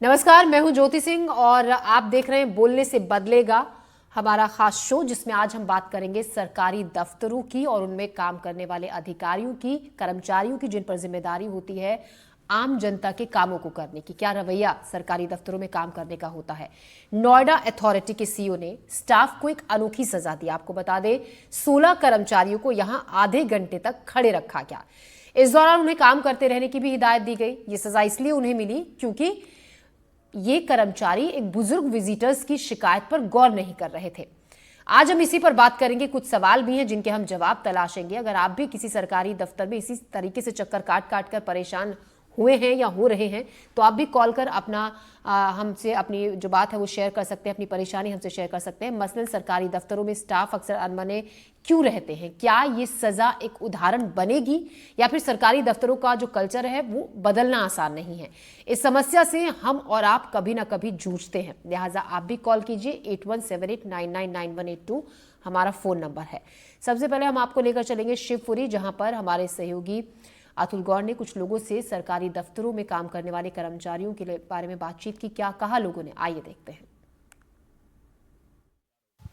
नमस्कार, मैं हूं ज्योति सिंह और आप देख रहे हैं बोलने से बदलेगा, हमारा खास शो जिसमें आज हम बात करेंगे सरकारी दफ्तरों की और उनमें काम करने वाले अधिकारियों की, कर्मचारियों की, जिन पर जिम्मेदारी होती है आम जनता के कामों को करने की। क्या रवैया सरकारी दफ्तरों में काम करने का होता है। नोएडा अथॉरिटी के सीईओ ने स्टाफ को एक अनोखी सजा दी। आपको बता दें, 16 कर्मचारियों को यहां आधे घंटे तक खड़े रखा गया। इस दौरान उन्हें काम करते रहने की भी हिदायत दी गई। ये सजा इसलिए उन्हें मिली क्योंकि ये कर्मचारी एक बुजुर्ग विजिटर्स की शिकायत पर गौर नहीं कर रहे थे। आज हम इसी पर बात करेंगे। कुछ सवाल भी हैं जिनके हम जवाब तलाशेंगे। अगर आप भी किसी सरकारी दफ्तर में इसी तरीके से चक्कर काट काट कर परेशान हुए हैं या हो रहे हैं तो आप भी कॉल कर अपना हमसे अपनी जो बात है वो शेयर कर सकते हैं, अपनी परेशानी हमसे शेयर कर सकते हैं। मसलन सरकारी दफ्तरों में स्टाफ अक्सर अनबने क्यों रहते हैं, क्या ये सजा एक उदाहरण बनेगी या फिर सरकारी दफ्तरों का जो कल्चर है वो बदलना आसान नहीं है। इस समस्या से हम और आप कभी ना कभी जूझते हैं, लिहाजा आप भी कॉल कीजिए। 8178999182 हमारा फोन नंबर है। सबसे पहले हम आपको लेकर चलेंगे शिवपुरी, जहां पर हमारे सहयोगी अतुल गौर ने कुछ लोगों से सरकारी दफ्तरों में काम करने वाले कर्मचारियों के बारे में बातचीत की। क्या कहा लोगों ने, आइए देखते हैं।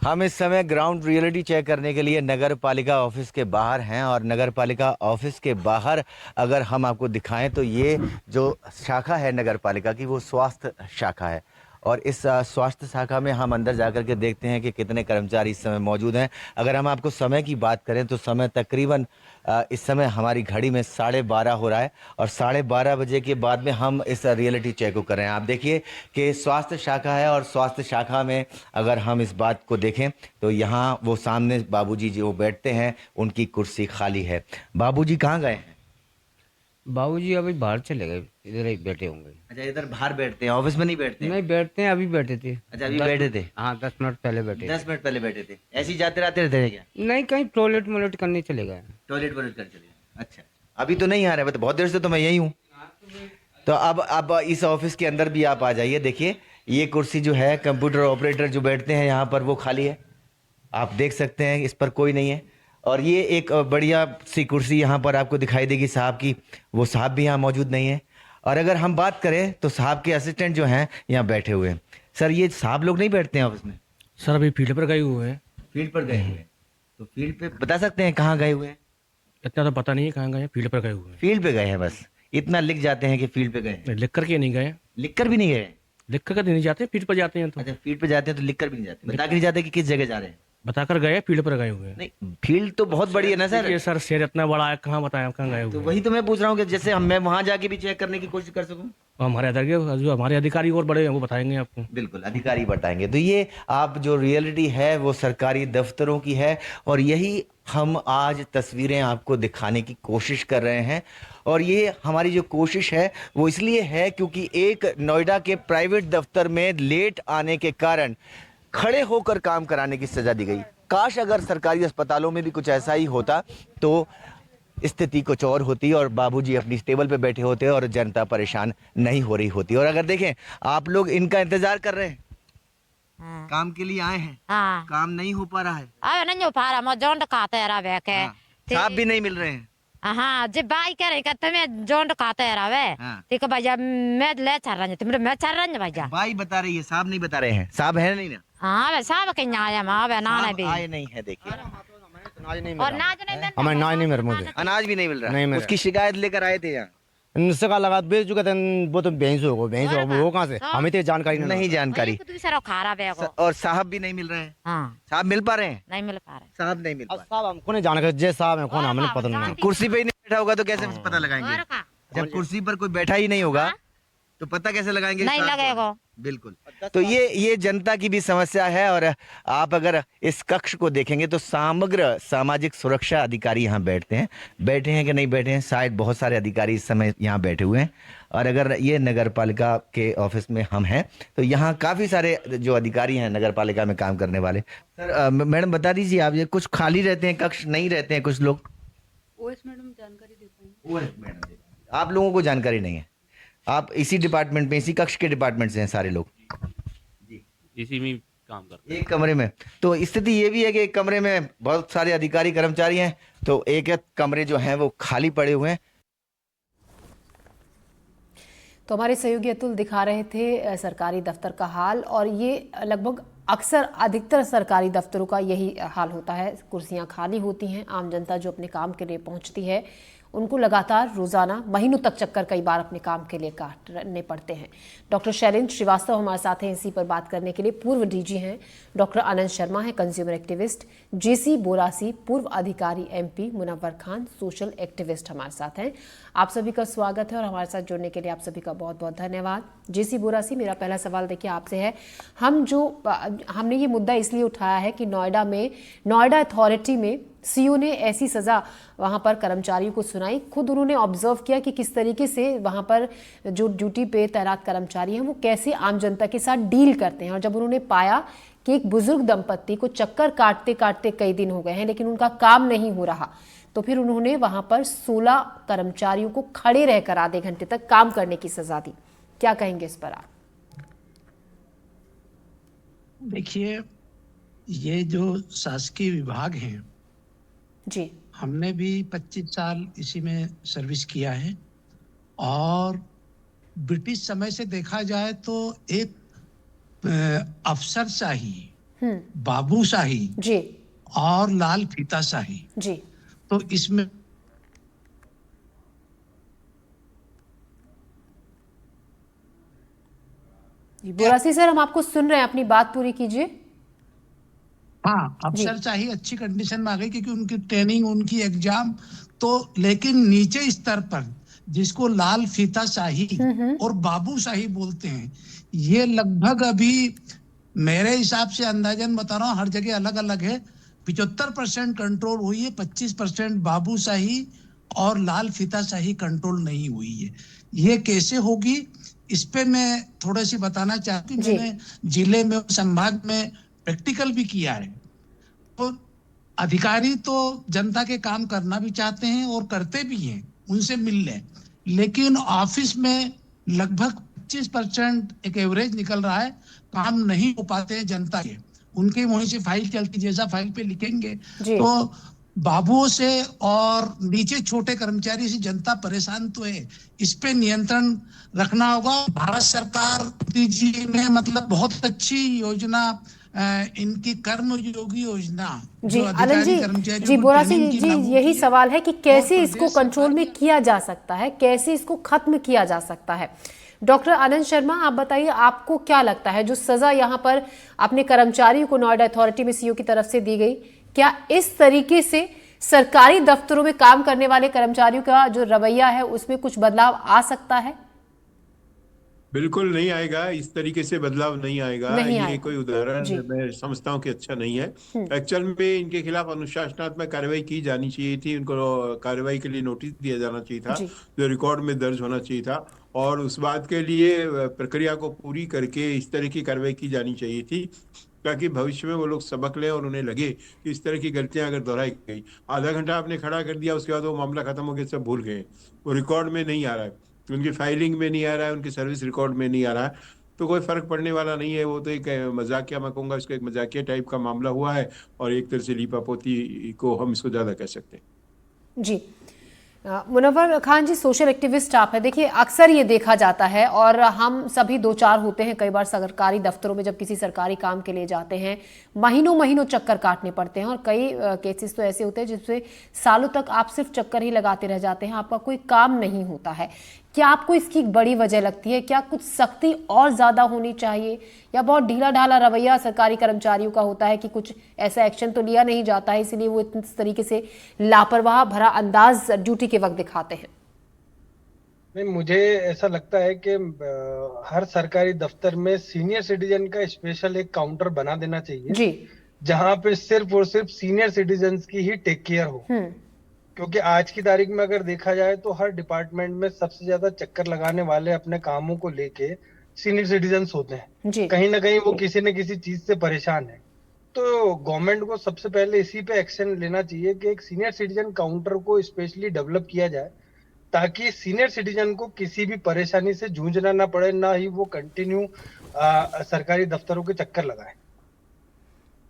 हम इस समय ग्राउंड रियलिटी चेक करने के लिए नगर पालिका ऑफिस के बाहर हैं और नगर पालिका ऑफिस के बाहर अगर हम आपको दिखाएं तो ये जो शाखा है नगर पालिका की वो स्वास्थ्य शाखा है और इस स्वास्थ्य शाखा में हम अंदर जाकर के देखते हैं कि कितने कर्मचारी इस समय मौजूद हैं। अगर हम आपको समय की बात करें तो समय तकरीबन इस समय हमारी घड़ी में 12:30 हो रहा है और 12:30 बजे के बाद में हम इस रियलिटी चेक को कर रहे हैं। आप देखिए कि स्वास्थ्य शाखा है और स्वास्थ्य शाखा में अगर हम इस बात को देखें तो यहाँ वो सामने बाबूजी जो बैठते हैं उनकी कुर्सी खाली है। बाबूजी कहाँ गए हैं? बाबूजी अभी बाहर चले गए, इधर ही बैठे होंगे। अच्छा, इधर बाहर बैठते हैं, ऑफिस में नहीं बैठते हैं? नहीं बैठते हैं, अभी बैठे थे। अच्छा, अभी बैठे थे? हाँ, 10 मिनट पहले बैठे 10 मिनट पहले बैठे थे। ऐसे ही जाते रहते रहते हैं क्या? नहीं, कहीं टॉयलेट मोलेट करने चले गए। टॉयलेट वॉयलेट कर चले गए। अच्छा, अभी तो नहीं आ रहे, बहुत देर से तो मैं यही हूँ। तो अब इस ऑफिस के अंदर भी आप आ जाइए। देखिए ये कुर्सी जो है कंप्यूटर ऑपरेटर जो बैठते हैं यहाँ पर वो खाली है, आप देख सकते हैं इस पर कोई नहीं है। और ये एक बढ़िया सी कुर्सी यहाँ पर आपको दिखाई देगी साहब की, वो साहब भी यहाँ मौजूद नहीं है। और अगर हम बात करें तो साहब के असिस्टेंट जो हैं यहाँ बैठे हुए हैं। सर, ये साहब लोग नहीं बैठते हैं ऑफिस में? सर अभी फील्ड पर गए हुए हैं। फील्ड पर गए हुए हैं? तो फील्ड पे बता सकते हैं कहाँ गए हुए हैं? इतना तो पता नहीं है कहाँ गए हैं, फील्ड पर गए हुए हैं। फील्ड पे गए हैं, बस इतना लिख जाते हैं कि फील्ड पे गए हैं। नहीं, लिख करके नहीं गए। लिख कर भी नहीं गए? लिख कर नहीं जाते, फील्ड पर जाते हैं तो अच्छा, फील्ड पे जाते हैं तो लिख कर भी नहीं जाते, बता के नहीं जाते कि किस जगह जा रहे हैं? बताकर गए, फील्ड पर गए हुए हैं। नहीं, फील्ड तो बहुत बड़ी है ना सर। ये सर शेर इतना बड़ा है, कहाँ बताएं कहाँ गए तो हुए हैं। वही तो मैं पूछ रहा हूँ कि जैसे मैं वहां जाके भी चेक करने की कोशिश कर सकूं। और जो हमारे अधिकारी और बड़े हैं वो बताएंगे आपको। बिल्कुल, अधिकारी बताएंगे। तो ये आप जो रियलिटी है वो सरकारी दफ्तरों की है और यही हम आज तस्वीरें आपको दिखाने की कोशिश कर रहे हैं। और ये हमारी जो कोशिश है वो इसलिए है क्योंकि एक नोएडा के प्राइवेट दफ्तर में लेट आने के कारण खड़े होकर काम कराने की सजा दी गई। काश अगर सरकारी अस्पतालों में भी कुछ ऐसा ही होता तो स्थिति कुछ और होती और बाबूजी अपनी टेबल पे बैठे होते और जनता परेशान नहीं हो रही होती। और अगर देखें आप लोग इनका इंतजार कर रहे हैं, काम के लिए आए हैं, हाँ काम नहीं हो पा रहा है। अबे नहीं हो पा रहा, मैं जोंड खाते रहा वे के साहब भी नहीं मिल रहे हैं। हाँ जी बाई कह रही कहते मैं जोंड खाते रहा वे हाँ। ठीक है भैया, मैं ले चल रहा हूँ, मैं चल रहा हूँ भैया। भाई बता रही है, साहब नहीं बता रहे हैं। साहब है नहीं ना? हाँ वे साहब के आया माँ वे ना साहब भी आए नहीं है। देखिए और नाच नहीं मिलता, हमें नाच नहीं मिल रहा मुझे। अनाज भी नहीं मिल रहा। नहीं मिल रहा। उसकी शिकायत लेकर आए थे यहाँ। इनसे का लगा बेच चुके थे, वो तो भैंस हो वो कहाँ से हमें तो जानकारी नहीं जानकारी। एक दूसरा खा रहा वे को। और साहब भी नहीं मिल रहे हैं। हाँ साहब मिल पा रहे हैं? नहीं मिल पा रहे। साहब नहीं मिल पा रहे। साहब हमको नहीं जानकारी, जय साहब है कौन हमें पता नहीं। कुर्सी पे ही नहीं बैठा होगा तो कैसे पता लगाएंगे? और का जब कुर्सी पर कोई बैठा ही नहीं होगा तो पता कैसे लगाएंगे? नहीं साहब लगेगा। को? बिल्कुल। तो ये जनता की भी समस्या है। और आप अगर इस कक्ष को देखेंगे तो समग्र सामाजिक सुरक्षा अधिकारी यहाँ बैठते हैं कि नहीं बैठे हैं, शायद बहुत सारे अधिकारी इस समय यहाँ बैठे हुए हैं। और अगर ये नगर पालिका के ऑफिस में हम हैं तो यहाँ काफी सारे जो अधिकारी हैं नगर पालिका में काम करने वाले। सर मैडम बता दीजिए, आप ये कुछ खाली रहते हैं कक्ष, नहीं रहते हैं कुछ लोग? ओएस मैडम जानकारी दे पाएंगे। ओएस मैडम, आप लोगों को जानकारी नहीं है? आप इसी डिपार्टमेंट में, इसी कक्ष के डिपार्टमेंट से हैं सारे लोग? जी, इसी में काम करते हैं। एक कमरे में। तो स्थिति ये भी है कि एक कमरे में बहुत सारे अधिकारी कर्मचारी हैं तो एक एक कमरे जो हैं वो खाली पड़े हुए हैं। तो हमारे सहयोगी अतुल दिखा रहे थे सरकारी दफ्तर का हाल, और ये लगभग अक्सर अधिकतर सरकारी दफ्तरों का यही हाल होता है। कुर्सियां खाली होती हैं, आम जनता जो अपने काम के लिए पहुंचती है उनको लगातार रोजाना महीनों तक चक्कर कई बार अपने काम के लिए काटने पड़ते हैं। डॉक्टर शैलेंद्र श्रीवास्तव हमारे साथ हैं इसी पर बात करने के लिए। पूर्व डीजी हैं, डॉक्टर आनंद शर्मा है कंज्यूमर एक्टिविस्ट, जेसी बोरासी पूर्व अधिकारी MP, Munawwar Khan social activist हमारे साथ हैं। आप सभी का स्वागत है और हमारे साथ जुड़ने के लिए आप सभी का बहुत बहुत धन्यवाद। जेसी बोरासी, मेरा पहला सवाल देखिए आपसे है, हमने ये मुद्दा इसलिए उठाया है कि नोएडा अथॉरिटी में सीओ ने ऐसी सजा वहां पर कर्मचारियों को सुनाई। खुद उन्होंने ऑब्जर्व किया कि किस तरीके से वहां पर जो ड्यूटी पे तैनात कर्मचारी हैं वो कैसे आम जनता के साथ डील करते हैं। और जब उन्होंने पाया कि एक बुजुर्ग दंपत्ति को चक्कर काटते काटते कई दिन हो गए हैं लेकिन उनका काम नहीं हो रहा, तो फिर उन्होंने वहां पर 16 कर्मचारियों को खड़े रहकर आधे घंटे तक काम करने की सजा दी। क्या कहेंगे इस पर आप? देखिए, ये जो शासकीय विभाग हैं जी, हमने भी 25 साल इसी में सर्विस किया है, और ब्रिटिश समय से देखा जाए तो एक अफसरशाही, बाबूशाही जी, और लाल फीताशाही, जी, तो इसमें बोरासी सर, हम आपको सुन रहे हैं, अपनी बात पूरी कीजिए। हाँ, अफसरशाही अच्छी कंडीशन में आ गई क्योंकि उनकी ट्रेनिंग, उनकी एग्जाम तो, लेकिन नीचे स्तर पर जिसको लाल फीताशाही और बाबूशाही बोलते हैं, ये लगभग अभी मेरे हिसाब से अंदाजन बता रहा हूँ, हर जगह अलग अलग है। 75% कंट्रोल हुई है, 25% बाबूशाही और लाल फीताशाही कंट्रोल नहीं हुई है। ये कैसे होगी, इस पे मैं थोड़ा सी बताना चाहती हूँ। मैंने जिले में, संभाग में प्रैक्टिकल भी किया है। तो अधिकारी तो जनता के काम करना भी चाहते हैं और करते भी हैं, उनसे मिल लें, लेकिन ऑफिस में लगभग 25% एक एवरेज निकल रहा है, काम नहीं हो पाते हैं जनता के। उनके वहीं से फाइल चलती, जैसा फाइल पे लिखेंगे तो बाबुओं से और नीचे छोटे कर्मचारी से जनता परेशान तो है। इस पे नियंत्रण रखना होगा। भारत सरकार जी ने मतलब बहुत अच्छी योजना, इनकी कर्मयोगी योजना, जी आनंद जी, बोरासी जी, यही सवाल है कि कैसे इसको कंट्रोल में किया जा सकता है, कैसे इसको खत्म किया जा सकता है। डॉक्टर आनंद शर्मा, आप बताइए, आपको क्या लगता है जो सजा यहाँ पर अपने कर्मचारियों को नोएडा अथॉरिटी में सीओ की तरफ से दी गई, क्या इस तरीके से सरकारी दफ्तरों में काम करने वाले कर्मचारियों का जो रवैया है उसमें कुछ बदलाव आ सकता है? बिल्कुल नहीं आएगा, इस तरीके से बदलाव नहीं आएगा। ये कोई उदाहरण मैं समझता हूँ कि अच्छा नहीं है। एक्चुअल में इनके खिलाफ अनुशासनात्मक कार्रवाई की जानी चाहिए थी, इनको कार्रवाई के लिए नोटिस दिया जाना चाहिए था, जो रिकॉर्ड में दर्ज होना चाहिए था, और उस बात के लिए प्रक्रिया को पूरी करके इस तरह की कार्रवाई की जानी चाहिए थी, ताकि भविष्य में वो लोग सबक लें और उन्हें लगे कि इस तरह की गलतियां अगर दोहराई गई। आधा घंटा आपने खड़ा कर दिया, उसके बाद वो मामला खत्म हो गया, सब भूल गए, वो रिकॉर्ड में नहीं आ रहा है, उनकी फाइलिंग में नहीं आ रहा है, उनकी सर्विस रिकॉर्ड में नहीं आ रहा है, तो कोई फर्क पड़ने वाला नहीं है। वो तो एक मजाकिया, मैं कहूँगा इसको एक मजाकिया टाइप का मामला हुआ है, और एक तरह से लीपापोती को हम इसको ज़्यादा कह सकते हैं। जी, मुनव्वर खान जी, सोशल एक्टिविस्ट आप है। देखिए, अक्सर ये देखा जाता है और हम सभी दो चार होते हैं, कई बार सरकारी दफ्तरों में जब किसी सरकारी काम के लिए जाते हैं महीनों महीनों चक्कर काटने पड़ते हैं, और कई केसेस तो ऐसे होते हैं जिससे सालों तक आप सिर्फ चक्कर ही लगाते रह जाते हैं, आपका कोई काम नहीं होता है। क्या आपको इसकी बड़ी वजह लगती है? क्या कुछ सख्ती और ज्यादा होनी चाहिए, या बहुत ढीला ढाला रवैया सरकारी कर्मचारियों का होता है कि कुछ ऐसा एक्शन तो लिया नहीं जाता है, इसलिए वो इस तरीके से लापरवाह भरा अंदाज ड्यूटी के वक्त दिखाते हैं? नहीं, मुझे ऐसा लगता है कि हर सरकारी दफ्तर में सीनियर सिटीजन का स्पेशल एक काउंटर बना देना चाहिए जी, जहां पे सिर्फ और सिर्फ सीनियर सिटीजन की ही टेक केयर हो। क्योंकि आज की तारीख में अगर देखा जाए तो हर डिपार्टमेंट में सबसे ज्यादा चक्कर लगाने वाले अपने कामों को लेके सीनियर सिटीजन होते हैं। कहीं ना कहीं वो किसी न किसी चीज से परेशान है। तो गवर्नमेंट को सबसे पहले इसी पे एक्शन लेना चाहिए कि एक सीनियर सिटीजन काउंटर को स्पेशली डेवलप किया जाए, ताकि सीनियर सिटीजन को किसी भी परेशानी से जूझना ना पड़े, ना ही वो कंटिन्यू सरकारी दफ्तरों के चक्कर लगाए।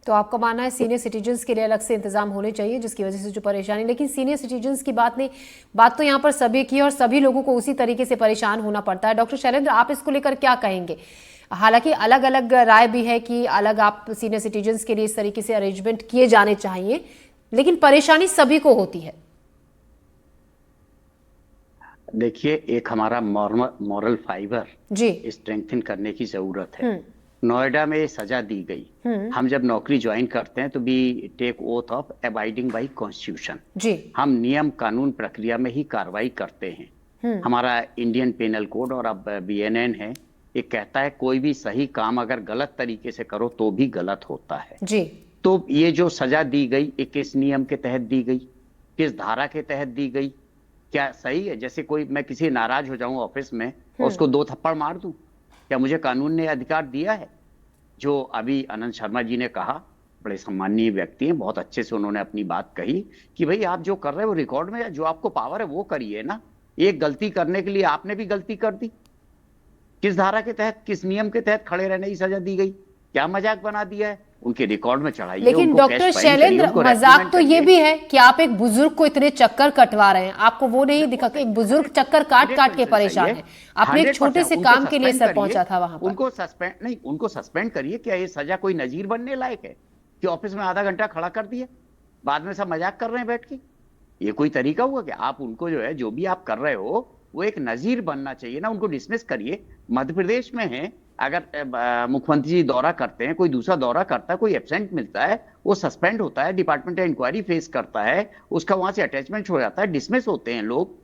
तो आपका मानना है सीनियर सिटीजन्स के लिए अलग से इंतजाम होने चाहिए, जिसकी वजह से जो परेशानी, लेकिन सीनियर सिटीजन्स की बात तो यहाँ पर सभी की और सभी लोगों को उसी तरीके से परेशान होना पड़ता है। डॉक्टर शैलेंद्र, आप इसको लेकर क्या कहेंगे? हालांकि अलग अलग राय भी है कि अलग आप सीनियर सिटीजन्स के लिए इस तरीके से अरेंजमेंट किए जाने चाहिए, लेकिन परेशानी सभी को होती है। देखिए, एक हमारा मॉरल फाइबर जी स्ट्रेंथन करने की जरूरत है। नोएडा में सजा दी गई। हम जब नौकरी ज्वाइन करते हैं तो we take oath of abiding by constitution. जी हम नियम कानून प्रक्रिया में ही कार्रवाई करते हैं। हमारा इंडियन पेनल कोड और अब BNN है, ये कहता है कोई भी सही काम अगर गलत तरीके से करो तो भी गलत होता है। जी तो ये जो सजा दी गई, ये किस नियम के तहत दी गई, किस धारा के तहत दी गई, क्या सही है? जैसे मैं किसी नाराज हो जाऊं ऑफिस में और उसको 2 थप्पड़ मार दूं, क्या मुझे कानून ने अधिकार दिया है? जो अभी अनंत शर्मा जी ने कहा, बड़े सम्माननीय व्यक्ति हैं, बहुत अच्छे से उन्होंने अपनी बात कही कि भाई आप जो कर रहे हो रिकॉर्ड में, जो आपको पावर है वो करिए ना। एक गलती करने के लिए आपने भी गलती कर दी। किस धारा के तहत, किस नियम के तहत खड़े रहने की सजा दी गई? क्या मजाक बना दिया है? उनके रिकॉर्ड में चढ़ाइए। लेकिन डॉक्टर शैलेंद्र, मजाक तो ये भी है कि आप एक बुजुर्ग को इतने चक्कर कटवा रहे हैं, आपको वो नहीं दिखा कि एक बुजुर्ग चक्कर काट काट के परेशान है। आपने एक छोटे से काम के लिए सर पहुंचा था वहां पर। उनको सस्पेंड करिए। क्या ये सजा कोई नजीर बनने लायक है कि ऑफिस में आधा घंटा खड़ा कर दिया, बाद में सब मजाक कर रहे हैं बैठ के? ये कोई तरीका हुआ कि आप उनको जो है, जो भी आप कर रहे हो वो एक नजीर बनना चाहिए ना। उनको डिसमिस करिए। मध्य प्रदेश में है, अगर मुख्यमंत्री जी दौरा करते हैं, कोई दूसरा दौरा करता है, कोई एब्सेंट मिलता है, वो सस्पेंड होता है, डिपार्टमेंट इंक्वायरी फेस करता है, उसका वहां से अटैचमेंट हो जाता है, डिसमिस होते हैं लोग।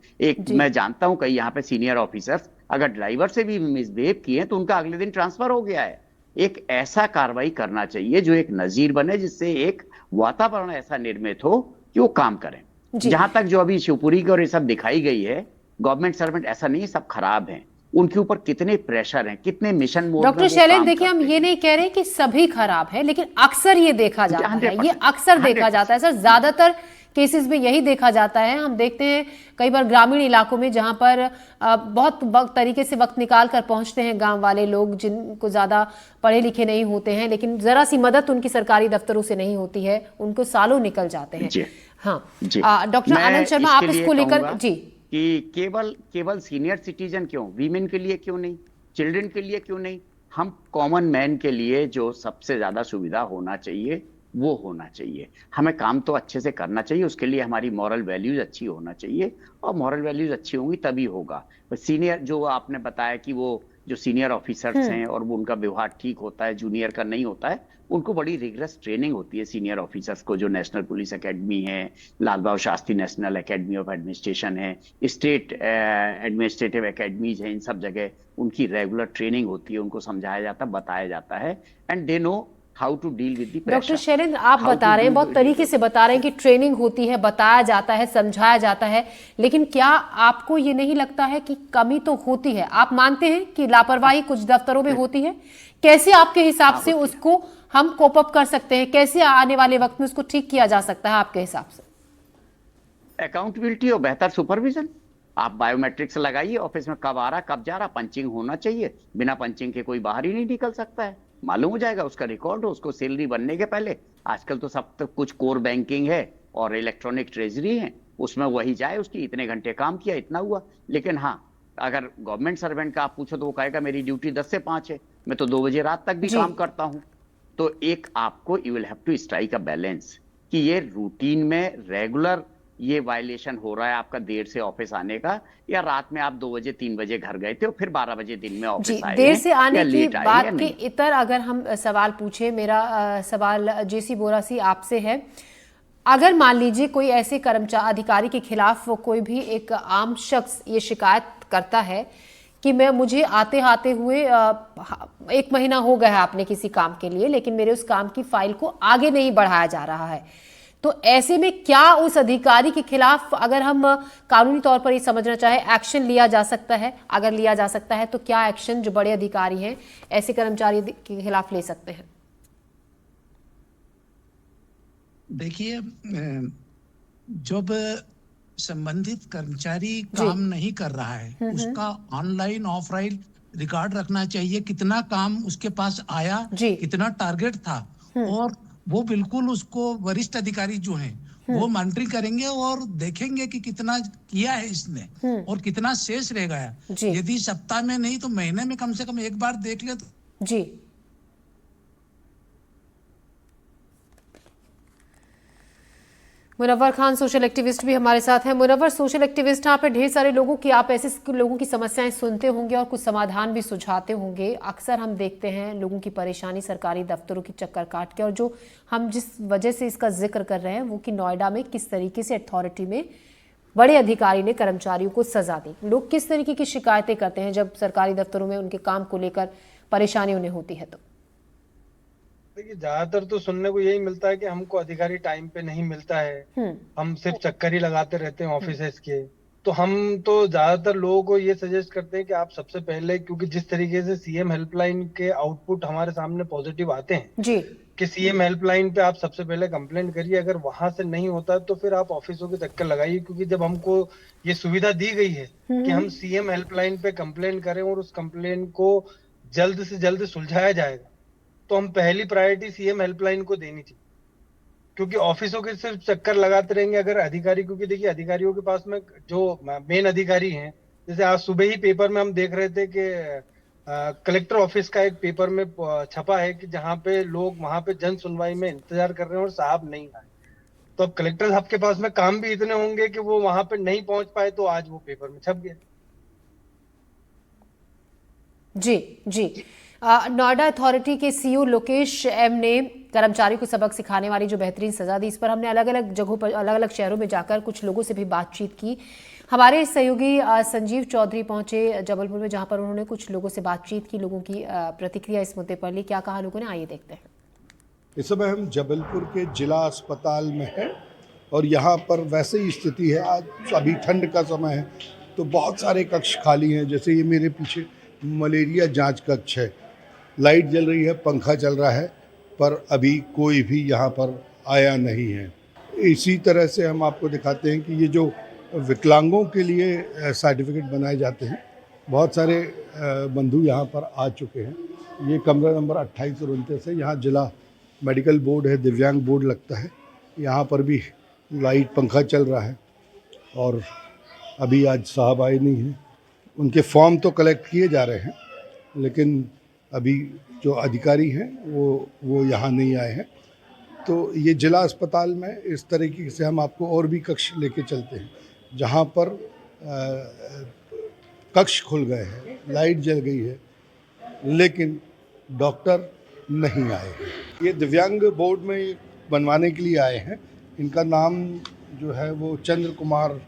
मैं जानता हूं कई यहाँ पे सीनियर ऑफिसर्स अगर ड्राइवर से भी मिसबिहेव किए तो उनका अगले दिन ट्रांसफर हो गया है। एक ऐसा कार्रवाई करना चाहिए जो एक नजीर बने, जिससे एक वातावरण ऐसा निर्मित हो कि वो काम करें। जहां तक जो अभी शिवपुरी की और ये सब दिखाई गई है, गवर्नमेंट सर्वेंट ऐसा नहीं है सब खराब हैं, उनके ऊपर कितने प्रेशर हैं, कितने मिशन मोड। डॉक्टर शैलेंद्र, देखिए हम ये नहीं कह रहे कि सभी खराब है, लेकिन अक्सर ये देखा जाता है, ये अक्सर देखा जाता है सर, ज्यादातर केसेस में यही देखा जाता है। हम देखते हैं कई बार ग्रामीण इलाकों में जहां पर बहुत तरीके से वक्त निकाल कर पहुंचते हैं गांव वाले लोग, जिनको ज्यादा पढ़े लिखे नहीं होते हैं, लेकिन जरा सी मदद उनकी सरकारी दफ्तरों से नहीं होती है, उनको सालों निकल जाते हैं। हाँ, डॉक्टर आनंद शर्मा, आप इसको लेकर जी कि केवल सीनियर सिटीजन क्यों, वीमेन के लिए क्यों नहीं, चिल्ड्रन के लिए क्यों नहीं, हम कॉमन मैन के लिए जो सबसे ज्यादा सुविधा होना चाहिए वो होना चाहिए। हमें काम तो अच्छे से करना चाहिए, उसके लिए हमारी मॉरल वैल्यूज अच्छी होना चाहिए, और मॉरल वैल्यूज अच्छी होंगी तभी होगा। सीनियर जो आपने बताया कि वो जो सीनियर ऑफिसर्स हैं और वो उनका व्यवहार ठीक होता है, जूनियर का नहीं होता है, उनको बड़ी रिगरस ट्रेनिंग होती है सीनियर ऑफिसर्स को। जो नेशनल पुलिस एकेडमी है, Lal Bahadur Shastri national academy of administration है, स्टेट एडमिनिस्ट्रेटिव एकेडमीज हैं, इन सब जगह उनकी रेगुलर ट्रेनिंग होती है, उनको समझाया जाता है, बताया जाता है, and they know how to deal with the pressure. Doctor Shailendra, आप बता रहे हैं, बहुत तरीके से बता रहे हैं कि ट्रेनिंग होती है, बताया जाता है, समझाया जाता है, लेकिन क्या आपको ये नहीं लगता है कि कमी तो होती है? आप मानते हैं कि लापरवाही कुछ दफ्तरों में होती है? कैसे आपके हिसाब से उसको हम कोप अप कर सकते हैं? कैसे आने वाले वक्त में उसको ठीक किया जा सकता है आपके हिसाब से? अकाउंटेबिलिटी और बेहतर सुपरविजन। आप बायोमेट्रिक्स लगाइए, ऑफिस में कब आ रहा कब जा रहा, पंचिंग होना चाहिए, बिना पंचिंग के कोई बाहर ही नहीं निकल सकता है, मालूम हो जाएगा, उसका रिकॉर्ड हो, उसको सैलरी बनने के पहले। आजकल तो सब तक कुछ कोर बैंकिंग है और इलेक्ट्रॉनिक ट्रेजरी है, उसमें वही जाए, उसकी इतने घंटे काम किया, इतना हुआ। लेकिन हाँ, अगर गवर्नमेंट सर्वेंट का आप पूछो तो वो कहेगा मेरी ड्यूटी 10 से 5 है, मैं तो 2 बजे रात तक भी काम करता हूँ। तो एक आपको you will have to strike a balance कि ये रूटीन में रेगुलर ये वायलेशन हो रहा है आपका देर से ऑफिस आने का, या रात में आप 2 बजे 3 बजे घर गए थे और फिर 12 बजे दिन में ऑफिस आए। देर से आने की बात के इतर अगर हम सवाल पूछे, मेरा सवाल जेसी बोरासी आपसे है, अगर मान लीजिए कोई ऐसे कर्मचारी अधिकारी के खिलाफ कोई भी एक आम शख्स ये शिकायत करता है कि मुझे आते हुए 1 महीना हो गया है आपने किसी काम के लिए, लेकिन मेरे उस काम की फाइल को आगे नहीं बढ़ाया जा रहा है, तो ऐसे में क्या उस अधिकारी के खिलाफ, अगर हम कानूनी तौर पर ये समझना चाहे, एक्शन लिया जा सकता है? अगर लिया जा सकता है तो क्या एक्शन जो बड़े अधिकारी हैं ऐसे कर्मचारी के खिलाफ ले सकते हैं? देखिए, जब संबंधित कर्मचारी काम नहीं कर रहा है, उसका ऑनलाइन ऑफलाइन रिकॉर्ड रखना चाहिए, कितना काम उसके पास आया, कितना टारगेट था, और वो बिल्कुल उसको वरिष्ठ अधिकारी जो हैं वो मॉनिटरिंग करेंगे और देखेंगे कि कितना किया है इसने और कितना शेष रह गया। यदि सप्ताह में नहीं तो महीने में कम से कम एक बार देख ले तो जी। मुनव्वर खान सोशल एक्टिविस्ट भी हमारे साथ हैं। मुनव्वर, सोशल एक्टिविस्ट यहाँ पे ढेर सारे लोगों की, आप ऐसे लोगों की समस्याएं सुनते होंगे और कुछ समाधान भी सुझाते होंगे। अक्सर हम देखते हैं लोगों की परेशानी सरकारी दफ्तरों की चक्कर काट के, और जो हम जिस वजह से इसका जिक्र कर रहे हैं वो कि नोएडा में किस तरीके से अथॉरिटी में बड़े अधिकारी ने कर्मचारियों को सजा दी। लोग किस तरीके की शिकायतें करते हैं जब सरकारी दफ्तरों में उनके काम को लेकर परेशानी उन्हें होती है? तो देखिए, ज्यादातर तो सुनने को यही मिलता है कि हमको अधिकारी टाइम पे नहीं मिलता है, हम सिर्फ चक्कर ही लगाते रहते हैं ऑफिसेस के। तो हम तो ज्यादातर लोगों को ये सजेस्ट करते हैं कि आप सबसे पहले, क्योंकि जिस तरीके से सीएम हेल्पलाइन के आउटपुट हमारे सामने पॉजिटिव आते हैं जी, कि सीएम हेल्पलाइन पे आप सबसे पहले कंप्लेंट करिए। अगर वहां से नहीं होता तो फिर आप ऑफिसों के चक्कर लगाइए, क्योंकि जब हमको ये सुविधा दी गई है कि हम सीएम हेल्पलाइन पे कंप्लेन करें और उस कंप्लेन को जल्द से जल्द सुलझाया जाएगा, तो हम पहली प्रायोरिटी सीएम हेल्पलाइन को देनी चाहिए। क्योंकि ऑफिसों के सिर्फ चक्कर लगाते रहेंगे अगर अधिकारी, क्योंकि देखिए अधिकारियों के पास में जो मेन अधिकारी हैं, जैसे आज सुबह ही पेपर में हम देख रहे थे कि कलेक्टर ऑफिस का एक पेपर में छपा है कि जहां पे लोग वहां पे जन सुनवाई में इंतजार कर रहे हैं और साहब नहीं आए। तो अब कलेक्टर साहब के पास में काम भी इतने होंगे कि वो वहां पे नहीं पहुंच पाए, तो आज वो पेपर में छप गया। जी जी। नोएडा अथॉरिटी के सीईओ लोकेश एम ने कर्मचारियों को सबक सिखाने वाली जो बेहतरीन सजा दी, इस पर हमने अलग अलग जगहों पर, अलग अलग शहरों में जाकर कुछ लोगों से भी बातचीत की। हमारे सहयोगी संजीव चौधरी पहुंचे जबलपुर में, जहां पर उन्होंने कुछ लोगों से बातचीत की, लोगों की प्रतिक्रिया इस मुद्दे पर ली। क्या कहा लोगों ने, आइए देखते हैं। इस समय हम जबलपुर के जिला अस्पताल में हैं और यहाँ पर वैसे ही स्थिति है। आज अभी ठंड का समय है तो बहुत सारे कक्ष खाली हैं। जैसे ये मेरे पीछे मलेरिया जांच कक्ष है, लाइट जल रही है, पंखा चल रहा है, पर अभी कोई भी यहाँ पर आया नहीं है। इसी तरह से हम आपको दिखाते हैं कि ये जो विकलांगों के लिए सर्टिफिकेट बनाए जाते हैं, बहुत सारे बंधु यहाँ पर आ चुके हैं। ये कमरा नंबर 28 और 29 है। यहाँ जिला मेडिकल बोर्ड है, दिव्यांग बोर्ड लगता है। यहाँ पर भी लाइट पंखा चल रहा है और अभी आज साहब आए नहीं हैं। उनके फॉर्म तो कलेक्ट किए जा रहे हैं, लेकिन अभी जो अधिकारी हैं वो यहाँ नहीं आए हैं। तो ये जिला अस्पताल में इस तरीके से हम आपको और भी कक्ष लेके चलते हैं जहाँ पर कक्ष खुल गए हैं, लाइट जल गई है, लेकिन डॉक्टर नहीं आए हैं। ये दिव्यांग बोर्ड में बनवाने के लिए आए हैं। इनका नाम जो है वो चंद्र कुमार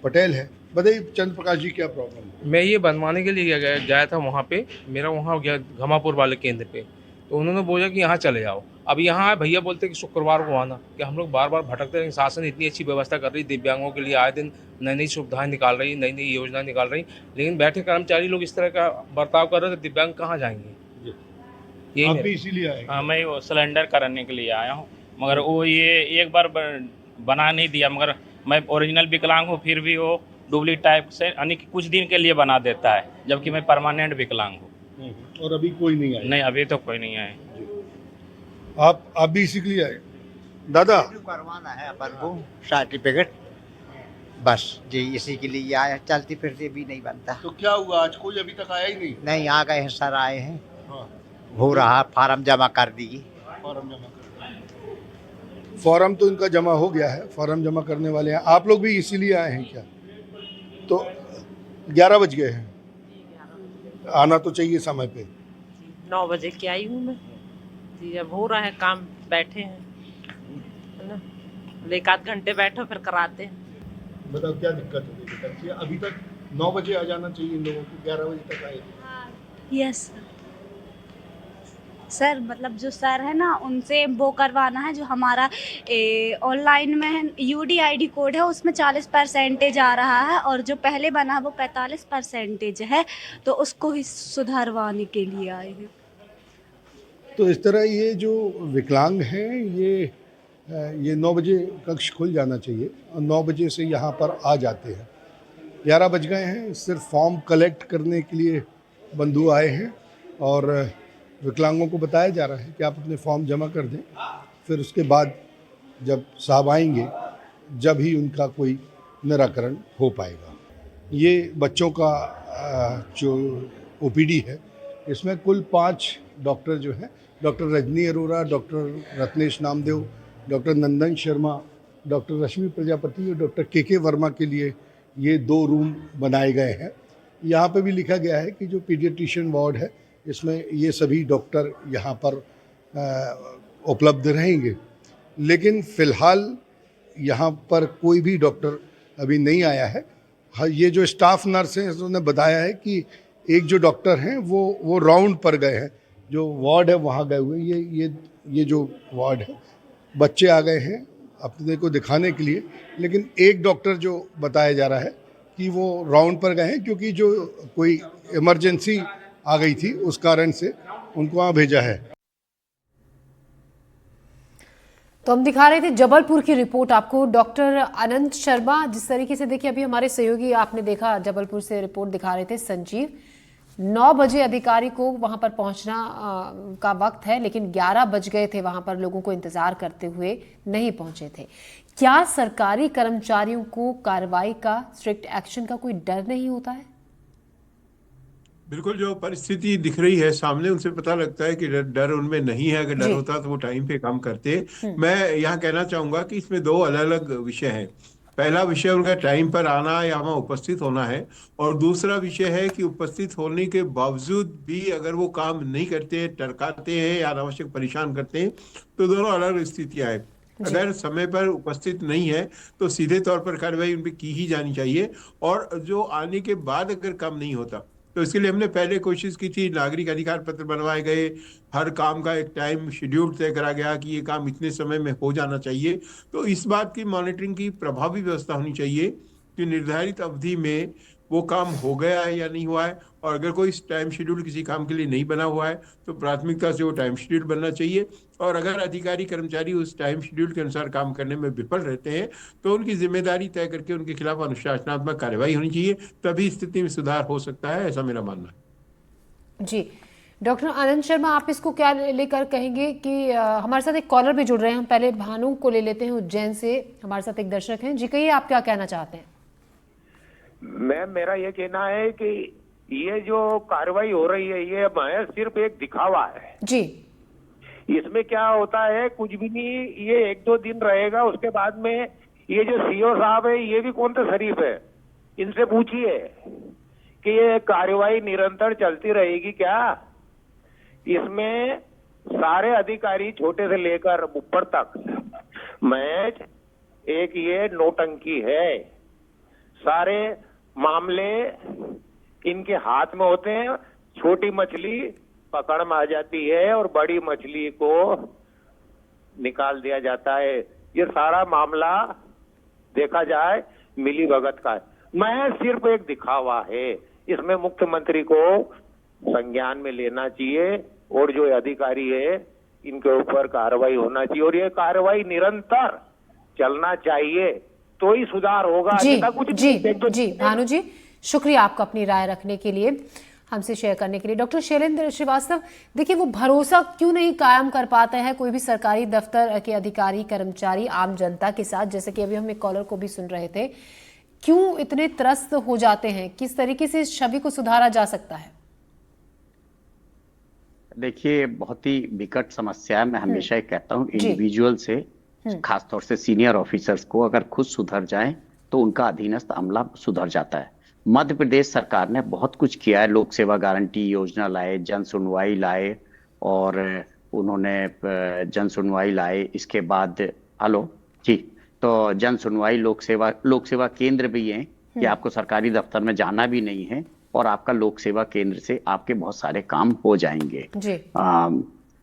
पटेल है। बताइए चंद्र प्रकाश जी, क्या प्रॉब्लम है? मैं ये बनवाने के लिए गया था वहाँ पे, मेरा वहाँ गया घमापुर वाले केंद्र पे, तो उन्होंने बोला कि यहाँ चले जाओ। अब यहाँ भैया बोलते कि शुक्रवार को आना, कि हम लोग बार बार भटकते रहे। शासन इतनी अच्छी व्यवस्था कर रही, दिव्यांगों के लिए आए दिन नई नई सुविधाएं निकाल रही, नई नई योजनाएं निकाल रही, लेकिन बैठे कर्मचारी लोग इस तरह का बर्ताव कर रहे थे, दिव्यांग कहाँ जाएंगे? आप भी इसीलिए आए? हाँ, मैं वो सिलेंडर कराने के लिए आया हूँ, मगर वो ये एक बार बना नहीं दिया। मगर मैं ओरिजिनल विकलांग हूँ, फिर भी वो डुप्लीकेट टाइप से यानी कि कुछ दिन के लिए बना देता है, जबकि मैं परमानेंट विकलांग हूँ। और अभी कोई नहीं आया? नहीं, अभी तो कोई नहीं आए। आप भी इसी के लिए आए? दादा करवाना है अपन को सर्टिफिकेट, बस जी इसी के लिए आया। चलती फिरती भी नहीं बनता। तो क्या हुआ, आज कोई अभी तक आया ही नहीं? नहीं, आ गए हैं सर, आए हैं। हो रहा, फार्म जमा कर दीजिए। फॉर्म तो इनका जमा हो गया है, फॉर्म जमा करने वाले हैं। आप लोग भी इसीलिए आए हैं क्या? तो 11 बज गए हैं, आना तो चाहिए समय पे। 9 बजे की आई हूँ मैं जी। अब हो रहा है काम, बैठे हैं, है ना, एक आध घंटे बैठो फिर कराते हैं। बताओ क्या दिक्कत होगी? अभी तक 9 बजे आ जाना चाहिए इन लोगों को, 11 बजे तक आए। यस सर, मतलब जो सर है ना, उनसे वो करवाना है जो हमारा ऑनलाइन में UDID कोड है, उसमें 40% आ रहा है और जो पहले बना वो 45% है, तो उसको ही सुधारवाने के लिए आए हैं। तो इस तरह ये जो विकलांग हैं ये 9 बजे कक्ष खुल जाना चाहिए और 9 बजे से यहाँ पर आ जाते हैं। 11 बज गए हैं, सिर्फ फॉर्म कलेक्ट करने के लिए बंधु आए हैं और विकलांगों को बताया जा रहा है कि आप अपने फॉर्म जमा कर दें। फिर उसके बाद जब साहब आएंगे जब ही उनका कोई निराकरण हो पाएगा। ये बच्चों का जो ओपीडी है इसमें कुल 5 डॉक्टर जो हैं, doctor Rajni Arora, doctor Ratnesh Namdev, doctor Nandan Sharma, doctor Rashmi Prajapati और डॉक्टर के वर्मा के लिए ये 2 रूम बनाए गए हैं। यहाँ पे भी लिखा गया है कि जो पीडियाट्रिशियन वार्ड है इसमें ये सभी डॉक्टर यहाँ पर उपलब्ध रहेंगे, लेकिन फ़िलहाल यहाँ पर कोई भी डॉक्टर अभी नहीं आया है। हाँ, ये जो स्टाफ नर्स हैं उन्होंने बताया है कि एक जो डॉक्टर हैं वो राउंड पर गए हैं, जो वार्ड है वहाँ गए हुए। ये जो वार्ड है बच्चे आ गए हैं अपने को दिखाने के लिए, लेकिन एक डॉक्टर जो बताया जा रहा है कि वो राउंड पर गए हैं क्योंकि जो कोई इमरजेंसी आ गई थी उस कारण से उनको वहाँ भेजा है। तो हम दिखा रहे थे जबलपुर की रिपोर्ट आपको। डॉक्टर अनंत शर्मा, जिस तरीके से देखिए अभी हमारे सहयोगी आपने देखा जबलपुर से रिपोर्ट दिखा रहे थे संजीव, 9 बजे अधिकारी को वहां पर पहुंचना का वक्त है, लेकिन 11 बज गए थे, वहां पर लोगों को इंतजार करते हुए नहीं पहुंचे थे। क्या सरकारी कर्मचारियों को कार्रवाई का, स्ट्रिक्ट एक्शन का कोई डर नहीं होता है? बिल्कुल, जो परिस्थिति दिख रही है सामने उनसे पता लगता है कि डर उनमें नहीं है। अगर डर होता तो वो टाइम पे काम करते। मैं यहाँ कहना चाहूंगा कि इसमें 2 अलग-अलग विषय हैं। पहला विषय उनका टाइम पर आना या वहाँ उपस्थित होना है, और दूसरा विषय है कि उपस्थित होने के बावजूद भी अगर वो काम नहीं करते, टरकाते हैं या अनावश्यक परेशान करते हैं, तो दोनों अलग स्थितियां हैं। अगर समय पर उपस्थित नहीं है तो सीधे तौर पर कार्रवाई उन पर की ही जानी चाहिए, और जो आने के बाद अगर काम नहीं होता तो इसके लिए हमने पहले कोशिश की थी। नागरिक अधिकार पत्र बनवाए गए, हर काम का एक टाइम शेड्यूल तय करा गया कि ये काम इतने समय में हो जाना चाहिए। तो इस बात की मॉनिटरिंग की प्रभावी व्यवस्था होनी चाहिए कि निर्धारित अवधि में वो काम हो गया है या नहीं हुआ है, और अगर कोई टाइम शेड्यूल किसी काम के लिए नहीं बना हुआ है तो प्राथमिकता से वो टाइम शेड्यूल बनना चाहिए। और अगर अधिकारी कर्मचारी उस टाइम शेड्यूल के अनुसार काम करने में विफल रहते हैं तो उनकी जिम्मेदारी तय करके उनके खिलाफ अनुशासनात्मक कार्रवाई होनी चाहिए, तभी स्थिति में सुधार हो सकता है, ऐसा मेरा मानना है। जी, डॉक्टर आनंद शर्मा, आप इसको क्या लेकर कहेंगे कि हमारे साथ एक कॉलर भी जुड़ रहे हैं। हम पहले भानु को ले लेते हैं, उज्जैन से हमारे साथ एक दर्शक हैं। जी कहिए, आप क्या कहना चाहते हैं? मेरा ये कहना है कि ये जो कार्रवाई हो रही है ये महज सिर्फ एक दिखावा है जी। इसमें क्या होता है, कुछ भी नहीं, ये 1-2 दिन रहेगा, उसके बाद में ये जो सीओ साहब है ये भी कौन सा शरीफ है, इनसे पूछिए कि ये कार्रवाई निरंतर चलती रहेगी क्या। इसमें सारे अधिकारी छोटे से लेकर ऊपर तक महज एक ये नौटंकी है। सारे मामले इनके हाथ में होते हैं, छोटी मछली पकड़ में आ जाती है और बड़ी मछली को निकाल दिया जाता है। ये सारा मामला देखा जाए मिली भगत का है, मैं सिर्फ एक दिखावा है। इसमें मुख्यमंत्री को संज्ञान में लेना चाहिए और जो अधिकारी है इनके ऊपर कार्रवाई होना चाहिए, और ये कार्रवाई निरंतर चलना चाहिए तो ही सुधार होगा। जी जी भानु जी, शुक्रिया आपका अपनी राय रखने के लिए, हमसे शेयर करने के लिए। डॉक्टर शैलेंद्र श्रीवास्तव, देखिए वो भरोसा क्यों नहीं कायम कर पाते हैं कोई भी सरकारी दफ्तर के अधिकारी कर्मचारी आम जनता के साथ, जैसे कि अभी हम एक कॉलर को भी सुन रहे थे, क्यों इतने त्रस्त हो जाते हैं? किस तरीके से इस छवि को सुधारा जा सकता है? देखिए, बहुत ही विकट समस्या है। मैं हमेशा ये कहता हूँ इंडिविजुअल से, खासतौर से सीनियर ऑफिसर्स को अगर खुद सुधर जाएं तो उनका अधीनस्थ अमला सुधर जाता है। मध्य प्रदेश सरकार ने बहुत कुछ किया है, लोक सेवा गारंटी योजना लाए, जन सुनवाई लाए, और उन्होंने जन सुनवाई लाए, इसके बाद तो जन सुनवाई लोक सेवा केंद्र भी हैं कि आपको सरकारी दफ्तर में जाना भी नहीं है और आपका लोक सेवा केंद्र से आपके बहुत सारे काम हो जाएंगे।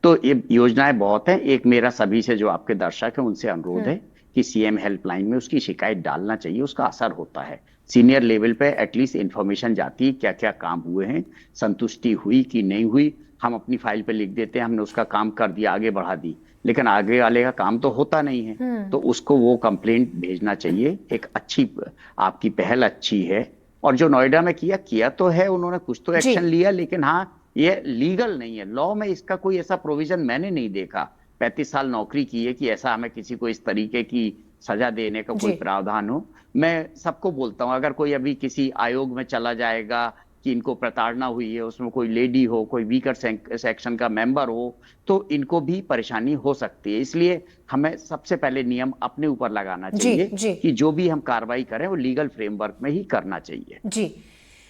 तो ये योजनाएं बहुत हैं। एक मेरा सभी से जो आपके दर्शक हैं उनसे अनुरोध है कि सीएम हेल्पलाइन में उसकी शिकायत डालना चाहिए, उसका असर होता है। सीनियर लेवल पे एटलीस्ट इंफॉर्मेशन जाती है क्या क्या काम हुए हैं, संतुष्टि हुई कि नहीं हुई। हम अपनी फाइल पे लिख देते हैं हमने उसका काम कर दिया, आगे बढ़ा दी, लेकिन आगे वाले का काम तो होता नहीं है। तो उसको वो कंप्लेंट भेजना चाहिए। एक अच्छी आपकी पहल अच्छी है, और जो नोएडा में किया तो है, उन्होंने कुछ तो एक्शन लिया, लेकिन हाँ ये लीगल नहीं है। लॉ में इसका कोई ऐसा प्रोविजन मैंने नहीं देखा। 35 साल नौकरी की है कि ऐसा हमें किसी को इस तरीके की सजा देने का कोई प्रावधान हो। मैं सबको बोलता हूँ, अगर कोई अभी किसी आयोग में चला जाएगा कि इनको प्रताड़ना हुई है, उसमें कोई लेडी हो, कोई वीकर सेक्शन का मेंबर हो, तो इनको भी परेशानी हो सकती है। इसलिए हमें सबसे पहले नियम अपने ऊपर लगाना चाहिए कि जो भी हम कार्रवाई करें वो लीगल फ्रेमवर्क में ही करना चाहिए। जी।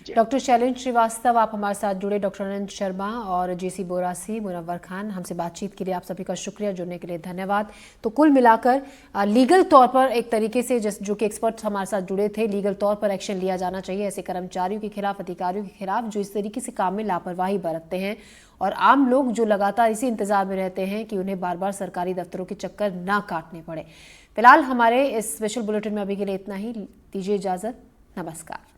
डॉक्टर शैलेंद्र श्रीवास्तव आप हमारे साथ जुड़े, डॉक्टर अनंत शर्मा और जेसी बोरासी, मुनव्वर खान, हमसे बातचीत के लिए आप सभी का शुक्रिया, जुड़ने के लिए धन्यवाद। तो कुल मिलाकर लीगल तौर पर एक तरीके से जो कि एक्सपर्ट्स हमारे साथ जुड़े थे, लीगल तौर पर एक्शन लिया जाना चाहिए ऐसे कर्मचारियों के खिलाफ, अधिकारियों के खिलाफ जो इस तरीके से काम में लापरवाही बरतते हैं, और आम लोग जो लगातार इसी इंतजार में रहते हैं कि उन्हें बार बार सरकारी दफ्तरों के चक्कर ना काटने पड़े। फिलहाल हमारे इस स्पेशल बुलेटिन में अभी के लिए इतना ही। दीजिए इजाजत, नमस्कार।